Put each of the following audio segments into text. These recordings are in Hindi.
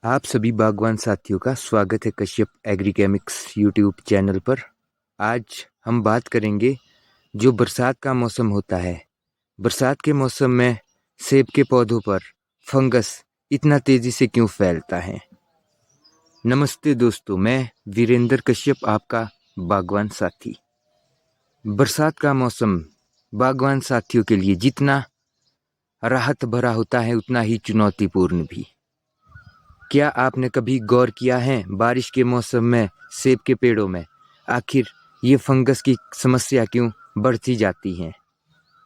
आप सभी बागवान साथियों का स्वागत है कश्यप एग्रीकेमिक्स यूट्यूब चैनल पर। आज हम बात करेंगे जो बरसात का मौसम होता है। बरसात के मौसम में सेब के पौधों पर फंगस इतना तेजी से क्यों फैलता है। नमस्ते दोस्तों, मैं वीरेंद्र कश्यप, आपका बागवान साथी। बरसात का मौसम बागवान साथियों के लिए जितना राहत भरा होता है उतना ही चुनौतीपूर्ण भी। क्या आपने कभी गौर किया है बारिश के मौसम में सेब के पेड़ों में आखिर ये फंगस की समस्या क्यों बढ़ती जाती है।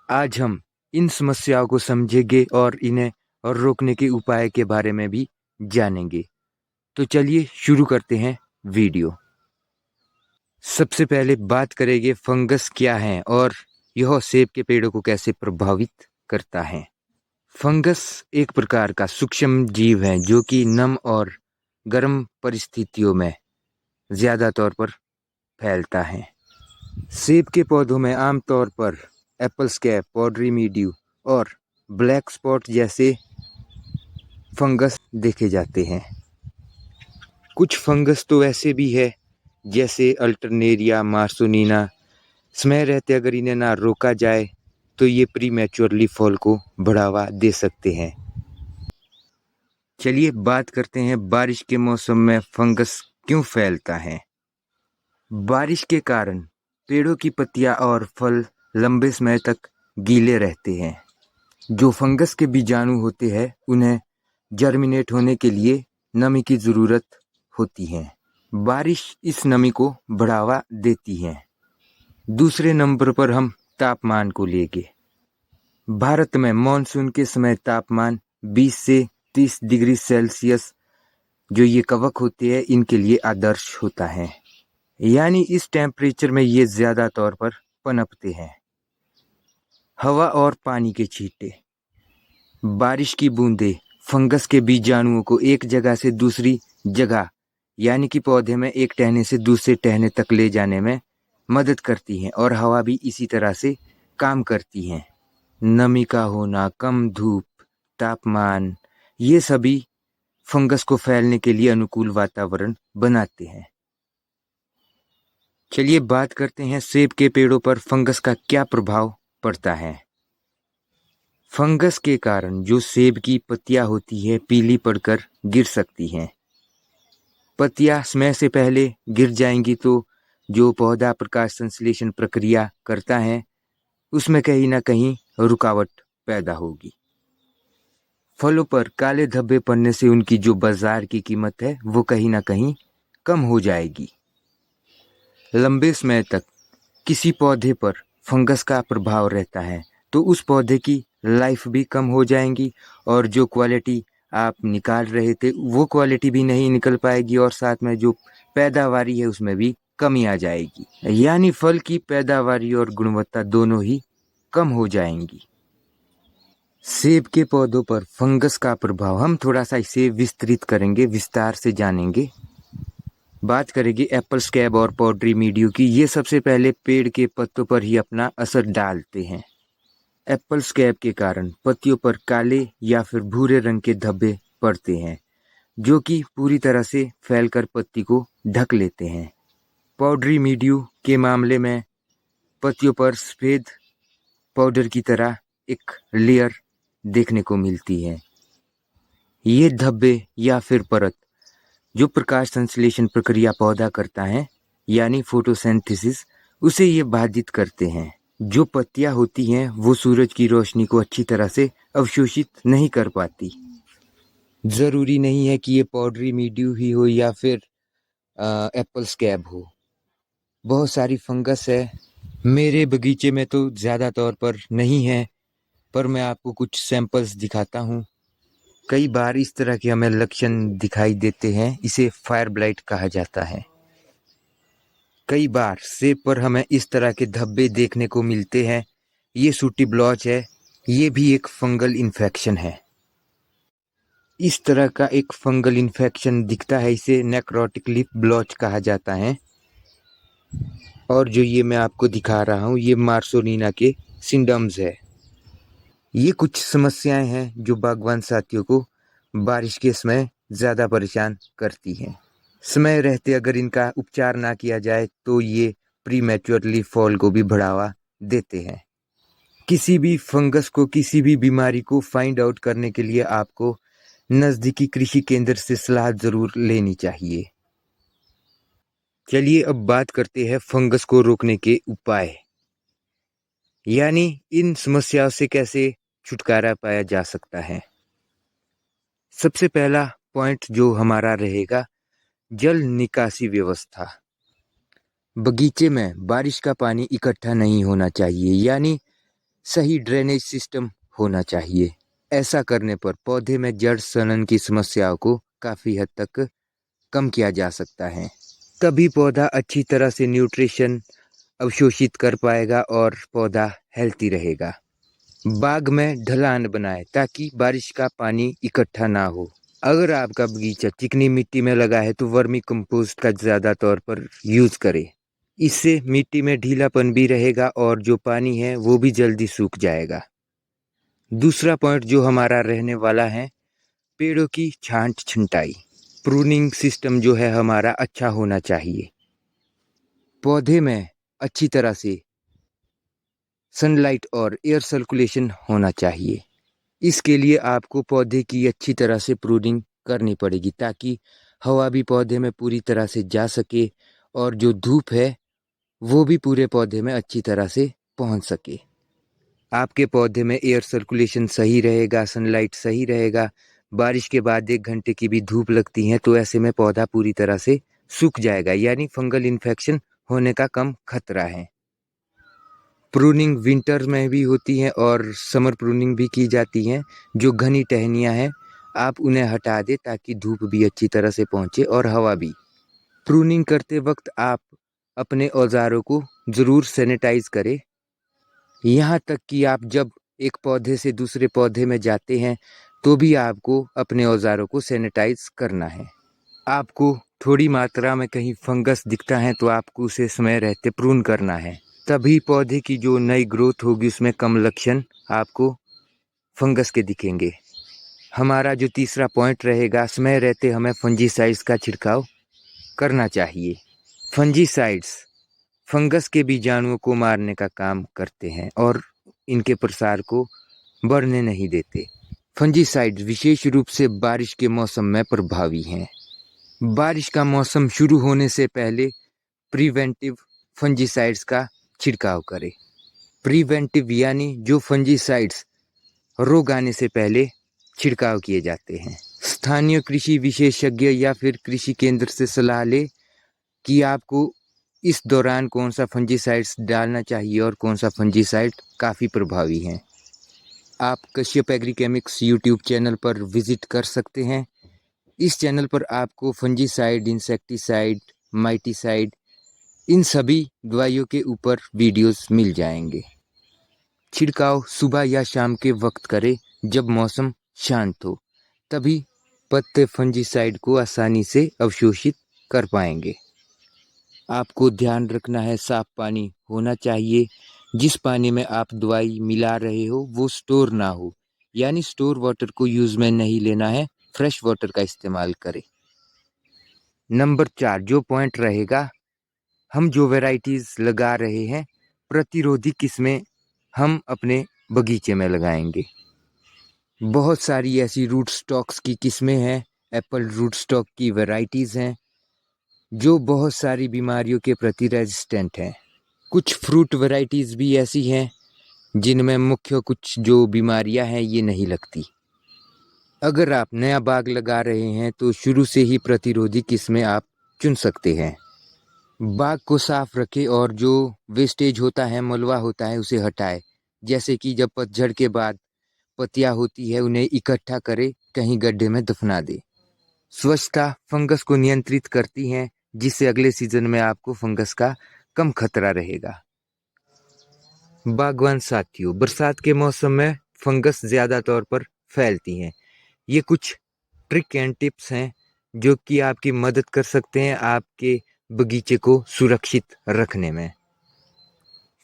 आज हम इन समस्याओं को समझेंगे और इन्हें रोकने के उपाय के बारे में भी जानेंगे। तो चलिए शुरू करते हैं वीडियो। सबसे पहले बात करेंगे फंगस क्या है और यह सेब के पेड़ों को कैसे प्रभावित करता है। फंगस एक प्रकार का सूक्ष्म जीव है जो कि नम और गर्म परिस्थितियों में ज्यादा तौर पर फैलता है। सेब के पौधों में आमतौर पर एप्पल स्कैब, पॉडरी मिल्ड्यू और ब्लैक स्पॉट जैसे फंगस देखे जाते हैं। कुछ फंगस तो ऐसे भी है जैसे अल्टरनेरिया, मार्सोनिना, समय रहते अगर इन्हें ना रोका जाए तो ये प्रीमेच्योरली फॉल को बढ़ावा दे सकते हैं। चलिए बात करते हैं बारिश के मौसम में फंगस क्यों फैलता है। बारिश के कारण पेड़ों की पत्तियां और फल लंबे समय तक गीले रहते हैं। जो फंगस के बीजाणु होते हैं उन्हें जर्मिनेट होने के लिए नमी की ज़रूरत होती है। बारिश इस नमी को बढ़ावा देती है। दूसरे नंबर पर हम तापमान को लेंगे। भारत में मॉनसून के समय तापमान 20 से 30 डिग्री सेल्सियस जो ये कवक होते हैं इनके लिए आदर्श होता है। यानी इस टेम्परेचर में ये ज्यादा तौर पर पनपते हैं। हवा और पानी के छींटे, बारिश की बूंदें फंगस के बीजाणुओं को एक जगह से दूसरी जगह यानी कि पौधे में एक टहने से दूसरे टहने तक ले जाने में मदद करती हैं और हवा भी इसी तरह से काम करती हैं। नमी का होना, कम धूप, तापमान, ये सभी फंगस को फैलने के लिए अनुकूल वातावरण बनाते हैं। चलिए बात करते हैं सेब के पेड़ों पर फंगस का क्या प्रभाव पड़ता है। फंगस के कारण जो सेब की पत्तियां होती है पीली पड़कर गिर सकती हैं। पत्तियां समय से पहले गिर जाएंगी तो जो पौधा प्रकाश संश्लेषण प्रक्रिया करता है उसमें कहीं ना कहीं रुकावट पैदा होगी। फलों पर काले धब्बे पड़ने से उनकी जो बाजार की कीमत है वो कहीं ना कहीं कम हो जाएगी। लंबे समय तक किसी पौधे पर फंगस का प्रभाव रहता है तो उस पौधे की लाइफ भी कम हो जाएगी और जो क्वालिटी आप निकाल रहे थे वो क्वालिटी भी नहीं निकल पाएगी और साथ में जो पैदावारी है उसमें भी कमी आ जाएगी। यानी फल की पैदावारी और गुणवत्ता दोनों ही कम हो जाएंगी। सेब के पौधों पर फंगस का प्रभाव हम थोड़ा सा इसे विस्तृत करेंगे, विस्तार से जानेंगे। बात करेंगे एप्पल स्कैब और पॉडरी मिल्ड्यू की। ये सबसे पहले पेड़ के पत्तों पर ही अपना असर डालते हैं। एप्पल स्कैब के कारण पत्तियों पर काले या फिर भूरे रंग के धब्बे पड़ते हैं जो कि पूरी तरह से फैलकर पत्ती को ढक लेते हैं। पॉडरी मिल्ड्यू के मामले में पत्तियों पर सफेद पाउडर की तरह एक लेयर देखने को मिलती है। ये धब्बे या फिर परत जो प्रकाश संश्लेषण प्रक्रिया पौधा करता है यानी फोटोसिंथेसिस, उसे ये बाधित करते हैं। जो पत्तियां होती हैं वो सूरज की रोशनी को अच्छी तरह से अवशोषित नहीं कर पाती। जरूरी नहीं है कि ये पॉडरी मिल्ड्यू ही हो या फिर एप्पल स्कैब हो। बहुत सारी फंगस है। मेरे बगीचे में तो ज़्यादा तौर पर नहीं है पर मैं आपको कुछ सैंपल्स दिखाता हूँ। कई बार इस तरह के हमें लक्षण दिखाई देते हैं, इसे फायर ब्लाइट कहा जाता है। कई बार सेब पर हमें इस तरह के धब्बे देखने को मिलते हैं। ये सूटी ब्लॉच है, ये भी एक फंगल इन्फेक्शन है। इस तरह का एक फंगल इन्फेक्शन दिखता है, इसे नेक्रोटिक लीफ ब्लॉच कहा जाता है। और जो ये मैं आपको दिखा रहा हूँ ये मार्सोनिना के सिंडम्स है। ये कुछ समस्याएं हैं जो बागवान साथियों को बारिश के समय ज़्यादा परेशान करती हैं। समय रहते अगर इनका उपचार ना किया जाए तो ये प्रीमैच्योरली फॉल को भी बढ़ावा देते हैं। किसी भी फंगस को, किसी भी बीमारी को फाइंड आउट करने के लिए आपको नज़दीकी कृषि केंद्र से सलाह ज़रूर लेनी चाहिए। चलिए अब बात करते हैं फंगस को रोकने के उपाय, यानी इन समस्याओं से कैसे छुटकारा पाया जा सकता है। सबसे पहला पॉइंट जो हमारा रहेगा, जल निकासी व्यवस्था। बगीचे में बारिश का पानी इकट्ठा नहीं होना चाहिए, यानी सही ड्रेनेज सिस्टम होना चाहिए। ऐसा करने पर पौधे में जड़ सड़न की समस्याओं को काफ़ी हद तक कम किया जा सकता है। तभी पौधा अच्छी तरह से न्यूट्रिशन अवशोषित कर पाएगा और पौधा हेल्थी रहेगा। बाग में ढलान बनाएं ताकि बारिश का पानी इकट्ठा ना हो। अगर आपका बगीचा चिकनी मिट्टी में लगा है तो वर्मी कंपोस्ट का ज़्यादा तौर पर यूज़ करें। इससे मिट्टी में ढीलापन भी रहेगा और जो पानी है वो भी जल्दी सूख जाएगा। दूसरा पॉइंट जो हमारा रहने वाला है, पेड़ों की छांट छंटाई। प्रूनिंग सिस्टम जो है हमारा अच्छा होना चाहिए। पौधे में अच्छी तरह से सनलाइट और एयर सर्कुलेशन होना चाहिए। इसके लिए आपको पौधे की अच्छी तरह से प्रूनिंग करनी पड़ेगी ताकि हवा भी पौधे में पूरी तरह से जा सके और जो धूप है वो भी पूरे पौधे में अच्छी तरह से पहुंच सके। आपके पौधे में एयर सर्कुलेशन सही रहेगा, सनलाइट सही रहेगा। बारिश के बाद 1 घंटे की भी धूप लगती है तो ऐसे में पौधा पूरी तरह से सूख जाएगा, यानी फंगल इन्फेक्शन होने का कम खतरा है। प्रूनिंग विंटर में भी होती है और समर प्रूनिंग भी की जाती है। जो घनी टहनियाँ हैं आप उन्हें हटा दें ताकि धूप भी अच्छी तरह से पहुँचे और हवा भी। प्रूनिंग करते वक्त आप अपने औजारों को ज़रूर सैनिटाइज करें। यहाँ तक कि आप जब एक पौधे से दूसरे पौधे में जाते हैं तो भी आपको अपने औजारों को सैनिटाइज करना है। आपको थोड़ी मात्रा में कहीं फंगस दिखता है तो आपको उसे समय रहते प्रून करना है। तभी पौधे की जो नई ग्रोथ होगी उसमें कम लक्षण आपको फंगस के दिखेंगे। हमारा जो तीसरा पॉइंट रहेगा, समय रहते हमें फंजीसाइड्स का छिड़काव करना चाहिए। फंजीसाइड्स फंगस के बीजाणुओं को मारने का काम करते हैं और इनके प्रसार को बढ़ने नहीं देते। फंजीसाइड विशेष रूप से बारिश के मौसम में प्रभावी हैं। बारिश का मौसम शुरू होने से पहले प्रिवेंटिव फंजीसाइड्स का छिड़काव करें। प्रिवेंटिव यानी जो फंजीसाइड्स रोग आने से पहले छिड़काव किए जाते हैं। स्थानीय कृषि विशेषज्ञ या फिर कृषि केंद्र से सलाह लें कि आपको इस दौरान कौन सा फंजीसाइड्स डालना चाहिए और कौन सा फंजीसाइड काफ़ी प्रभावी है। आप कश्यप एग्रीकेमिक्स यूट्यूब चैनल पर विजिट कर सकते हैं। इस चैनल पर आपको फंजीसाइड, इंसेक्टिसाइड, माइटिसाइड, इन सभी दवाइयों के ऊपर वीडियोस मिल जाएंगे। छिड़काव सुबह या शाम के वक्त करें जब मौसम शांत हो, तभी पत्ते फंजीसाइड को आसानी से अवशोषित कर पाएंगे। आपको ध्यान रखना है, साफ पानी होना चाहिए। जिस पानी में आप दवाई मिला रहे हो वो स्टोर ना हो, यानी स्टोर वाटर को यूज़ में नहीं लेना है, फ्रेश वाटर का इस्तेमाल करें। नंबर 4 जो पॉइंट रहेगा, हम जो वैरायटीज़ लगा रहे हैं प्रतिरोधी किस्में हम अपने बगीचे में लगाएंगे। बहुत सारी ऐसी रूट स्टॉक्स की किस्में हैं, एप्पल रूट स्टॉक की वैरायटीज़ हैं जो बहुत सारी बीमारियों के प्रति रेजिस्टेंट हैं। कुछ फ्रूट वैरायटीज़ भी ऐसी हैं जिनमें मुख्य कुछ जो बीमारियां हैं ये नहीं लगती। अगर आप नया बाग लगा रहे हैं तो शुरू से ही प्रतिरोधी किस्में आप चुन सकते हैं। बाग को साफ रखें और जो वेस्टेज होता है, मलबा होता है, उसे हटाएं। जैसे कि जब पतझड़ के बाद पत्तियां होती है उन्हें इकट्ठा करें, कहीं गड्ढे में दफना दें। स्वच्छता फंगस को नियंत्रित करती है जिससे अगले सीजन में आपको फंगस का कम खतरा रहेगा। बागवान साथियों, बरसात के मौसम में फंगस ज़्यादा तौर पर फैलती हैं। ये कुछ ट्रिक एंड टिप्स हैं जो कि आपकी मदद कर सकते हैं आपके बगीचे को सुरक्षित रखने में।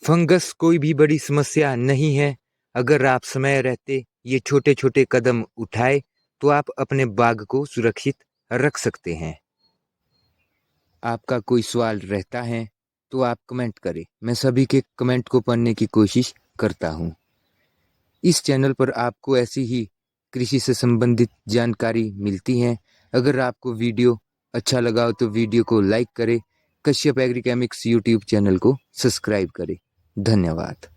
फंगस कोई भी बड़ी समस्या नहीं है। अगर आप समय रहते ये छोटे छोटे कदम उठाए तो आप अपने बाग को सुरक्षित रख सकते हैं। आपका कोई सवाल रहता है तो आप कमेंट करें, मैं सभी के कमेंट को पढ़ने की कोशिश करता हूँ। इस चैनल पर आपको ऐसी ही कृषि से संबंधित जानकारी मिलती है। अगर आपको वीडियो अच्छा लगा हो तो वीडियो को लाइक करें, कश्यप एग्रीकेमिक्स यूट्यूब चैनल को सब्सक्राइब करें। धन्यवाद।